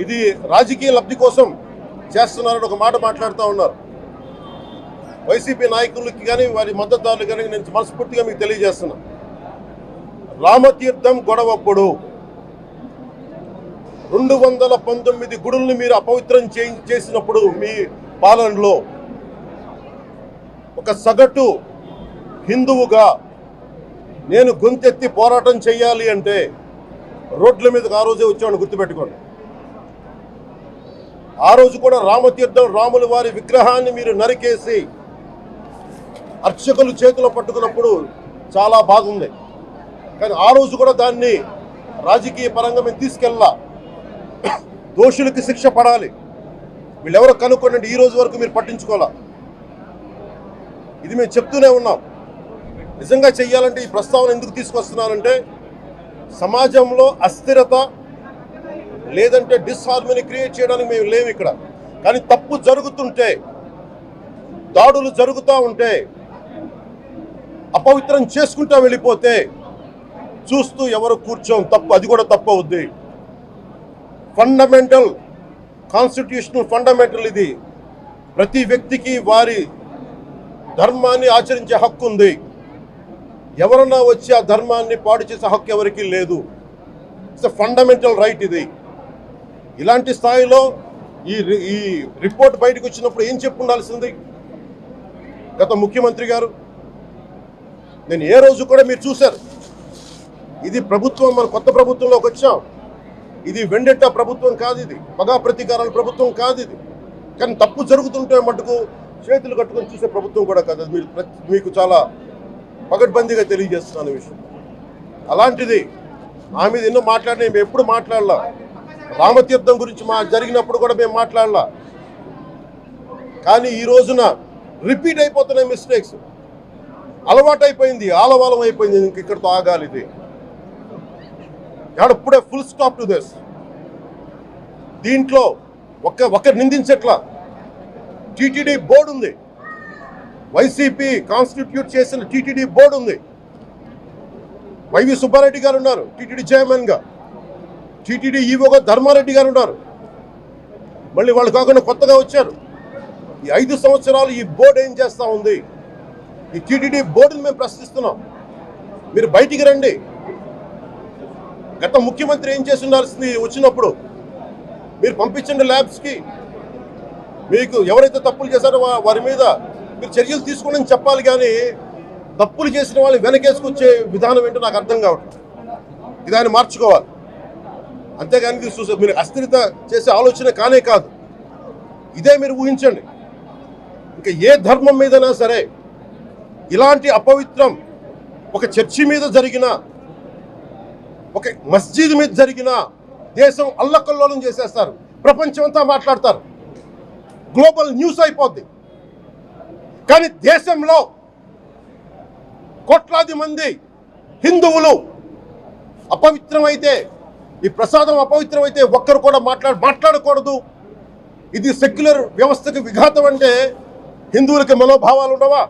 ఇది రాజకీయ లబ్ధి కోసం చేస్తున్నారని ఒక మాట మాట్లాడుతూ ఉన్నారు. వైసీపీ నాయకులకి కానీ వారి మద్దతుదారులు కానీ నేను మనస్ఫూర్తిగా మీకు తెలియజేస్తున్నా, రామతీర్థం గొడవప్పుడు 219 గుడుల్ని మీరు అపవిత్రం చేసినప్పుడు మీ పాలనలో ఒక సగటు హిందువుగా నేను గొంతెత్తి పోరాటం చేయాలి అంటే రోడ్ల మీదకి ఆ రోజే వచ్చామని గుర్తుపెట్టుకోండి. ఆ రోజు కూడా రామతీర్థం రాముల వారి విగ్రహాన్ని మీరు నరికేసి అర్చకులు చేతిలో పట్టుకున్నప్పుడు చాలా బాధ ఉంది. కానీ ఆ రోజు కూడా దాన్ని రాజకీయ పరంగా మేము తీసుకెళ్ళా. దోషులకి శిక్ష పడాలి, వీళ్ళెవరో కనుక్కోండి. ఈ రోజు వరకు మీరు పట్టించుకోవాలా. ఇది మేము చెప్తూనే ఉన్నాం. నిజంగా చెయ్యాలంటే ఈ ప్రస్తావన ఎందుకు తీసుకొస్తున్నానంటే, సమాజంలో అస్థిరత లేదంటే డిస్హార్మనీ క్రియేట్ చేయడానికి మేము లేవు ఇక్కడ. కానీ తప్పు జరుగుతుంటే, దాడులు జరుగుతూ ఉంటే, అపవిత్రం చేసుకుంటూ వెళ్ళిపోతే చూస్తూ ఎవరు కూర్చోం. తప్పు, అది కూడా తప్పు అవుద్ది. ఫండమెంటల్ కాన్స్టిట్యూషనల్ ఫండమెంటల్ ఇది. ప్రతి వ్యక్తికి వారి ధర్మాన్ని ఆచరించే హక్కు ఉంది. ఎవరన్నా వచ్చి ఆ ధర్మాన్ని పాడు చేసే హక్కు ఎవరికీ లేదు. ఇట్స్ ఎ ఫండమెంటల్ రైట్ ఇది. ఇలాంటి స్థాయిలో ఈ రిపోర్ట్ బయటకు వచ్చినప్పుడు ఏం చెప్పు ఉండాల్సింది గత ముఖ్యమంత్రి గారు? నేను ఏ రోజు కూడా మీరు చూశారు, ఇది ప్రభుత్వం, మన కొత్త ప్రభుత్వంలోకి వచ్చాం. ఇది వెండెట్టా ప్రభుత్వం కాదు, ఇది పగా ప్రతీకారాల ప్రభుత్వం కాదు ఇది. కానీ తప్పు జరుగుతుంటే మటుకు చేతులు కట్టుకొని చూసే ప్రభుత్వం కూడా కాదు. అది మీకు చాలా పగడ్బందీగా తెలియజేస్తున్నాను విషయం. అలాంటిది మా మీద ఎన్నో మాట్లాడినా మేము ఎప్పుడు మాట్లాడలా. రామతీర్థం గురించి జరిగినప్పుడు కూడా మేము మాట్లాడలా. కానీ ఈ రోజున రిపీట్ అయిపోతున్నాయి మిస్టేక్స్. అలవాటైపోయింది, ఆలవాలం అయిపోయింది. ఇంక ఇక్కడితో ఆగాలి. ఇది ఎప్పుడే ఫుల్ స్టాప్ టు దిస్. దీంట్లో ఒకరు నిందించట్లా. టీటీడీ బోర్డు ఉంది, వైసీపీ కాన్స్టిట్యూట్ చేసిన టీటీడీ బోర్డు ఉంది. వైవి సుబ్బారెడ్డి గారు ఉన్నారు టీటీడీ చైర్మన్గా. టీటీడీ ఈవోగా ధర్మారెడ్డి గారు ఉన్నారు. మళ్ళీ వాళ్ళు కాకుండా కొత్తగా వచ్చారు. ఈ 5 సంవత్సరాలు ఈ బోర్డు ఏం చేస్తూ ఉంది? ఈ టీటీడీ బోర్డుని మేము ప్రశ్నిస్తున్నాం. మీరు బయటికి రండి. గత ముఖ్యమంత్రి ఏం చేసి ఉండాల్సింది? వచ్చినప్పుడు మీరు పంపించండి ల్యాబ్స్కి. మీకు ఎవరైతే తప్పులు చేశారో వారి మీద మీరు చర్యలు తీసుకోండి చెప్పాలి. కానీ తప్పులు చేసిన వాళ్ళు వెనకేసుకొచ్చే విధానం ఏంటో నాకు అర్థం కావట్లేదు. ఇదాన్ని మార్చుకోవాలి. అంతేగాని మీరు అస్థిరత చేసే ఆలోచన కానే కాదు. ఇదే మీరు ఊహించండి. ఇంకా ఏ ధర్మం మీదైనా సరే ఇలాంటి అపవిత్రం ఒక చర్చి మీద జరిగినా, ఒక మస్జిద్ మీద జరిగినా దేశం అల్లకల్లోలం చేసేస్తారు. ప్రపంచం అంతా మాట్లాడతారు, గ్లోబల్ న్యూస్ అయిపోద్ది. కానీ దేశంలో కోట్లాది మంది హిందువులు అపవిత్రమైతే, ఈ ప్రసాదం అపవిత్రమైతే ఒక్కరు కూడా మాట్లాడకూడదు. ఇది సెక్యులర్ వ్యవస్థకు విఘాతం అంటే హిందువులకి మనోభావాలు ఉండవా?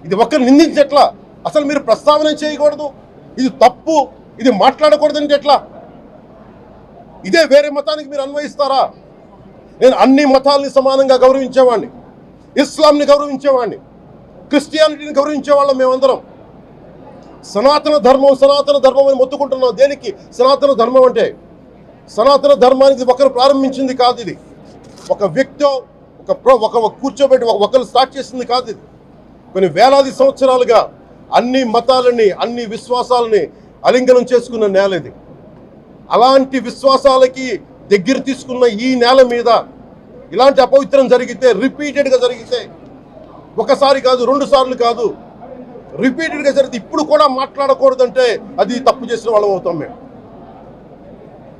ఇది ఒక్కరు నిందించట్లా. అసలు మీరు ప్రస్తావన చేయకూడదు, ఇది తప్పు, ఇది మాట్లాడకూడదంటే ఎట్లా? ఇదే వేరే మతానికి మీరు అన్వయిస్తారా? నేను అన్ని మతాలని సమానంగా గౌరవించేవాడిని, ఇస్లాంని గౌరవించేవాడిని, క్రిస్టియానిటీని గౌరవించేవాళ్ళం. మేమందరం సనాతన ధర్మం అని మొత్తుకుంటున్నాం. దేనికి సనాతన ధర్మం అంటే? సనాతన ధర్మానికి ఒకరు ప్రారంభించింది కాదు. ఇది ఒక వ్యక్తి ఒక కూర్చోబెట్టి ఒకరు స్టార్ట్ చేసింది కాదు. ఇది కొన్ని వేలాది సంవత్సరాలుగా అన్ని మతాలని, అన్ని విశ్వాసాలని అలింగనం చేసుకున్న నేల ఇది. అలాంటి విశ్వాసాలకి దగ్గర తీసుకున్న ఈ నేల మీద ఇలాంటి అపవిత్రం జరిగితే, రిపీటెడ్గా జరిగితే, ఒకసారి కాదు 2 సార్లు కాదు, రిపీటెడ్గా జరిగితే ఇప్పుడు కూడా మాట్లాడకూడదంటే అది తప్పు చేసిన వాళ్ళం అవుతాం. మేము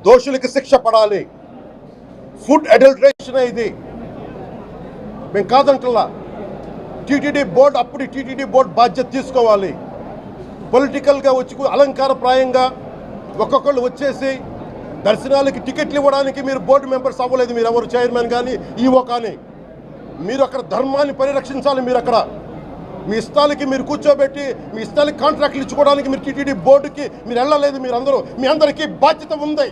దోషులకి శిక్ష పడాలి. ఫుడ్ అడల్టరేషన్ ఇది మేము కాదంటలా. టీటీడీ బోర్డు అప్పుడు టీటీడీ బోర్డు బాధ్యత తీసుకోవాలి. పొలిటికల్గా వచ్చి అలంకారప్రాయంగా ఒక్కొక్కళ్ళు వచ్చేసి దర్శనాలకి టికెట్లు ఇవ్వడానికి మీరు బోర్డు మెంబర్స్ అవ్వలేదు. మీరు ఎవరు చైర్మన్ కానీ ఈవో కానీ. మీరు అక్కడ ధర్మాన్ని పరిరక్షించాలి. మీరు అక్కడ మీ ఇష్టాలకి మీరు కూర్చోబెట్టి మీ ఇష్టాలకి కాంట్రాక్ట్లు ఇచ్చుకోవడానికి మీరు టీటీడీ బోర్డుకి మీరు వెళ్ళలేదు. మీ అందరికీ బాధ్యత ఉంది.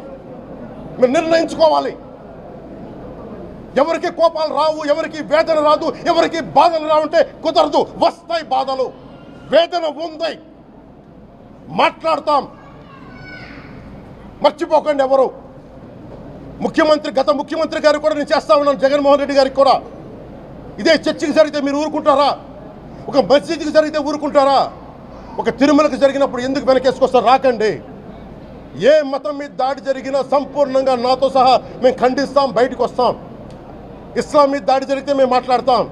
మీరు నిర్ణయించుకోవాలి. ఎవరికి కోపాలు రావు, ఎవరికి వేదన రాదు, ఎవరికి బాధలు రావుంటే కుదరదు. వస్తాయి బాధలు, వేదన ఉంది, మాట్లాడతాం. మర్చిపోకండి ఎవరు. గత ముఖ్యమంత్రి గారు కూడా నేను చేస్తా ఉన్నాను, జగన్మోహన్ రెడ్డి గారికి కూడా. ఇదే చర్చికి జరిగితే మీరు ఊరుకుంటారా? ఒక మసీదుకి జరిగితే ఊరుకుంటారా? ఒక తిరుమలకు జరిగినప్పుడు ఎందుకు వెనకేసుకొస్తారు? రాకండి. ఏ మతం మీద దాడి జరిగినా సంపూర్ణంగా నాతో సహా మేము ఖండిస్తాం, బయటకు వస్తాం. ఇస్లాం మీద దాడి జరిగితే మేము మాట్లాడతాం,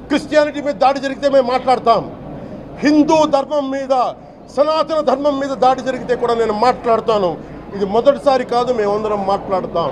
క్రిస్టియానిటీ మీద దాడి జరిగితే మేము మాట్లాడతాం, హిందూ ధర్మం మీద, సనాతన ధర్మం మీద దాడి జరిగితే కూడా నేను మాట్లాడతాను. ఇది మొదటిసారి కాదు, మేమందరం మాట్లాడతాం.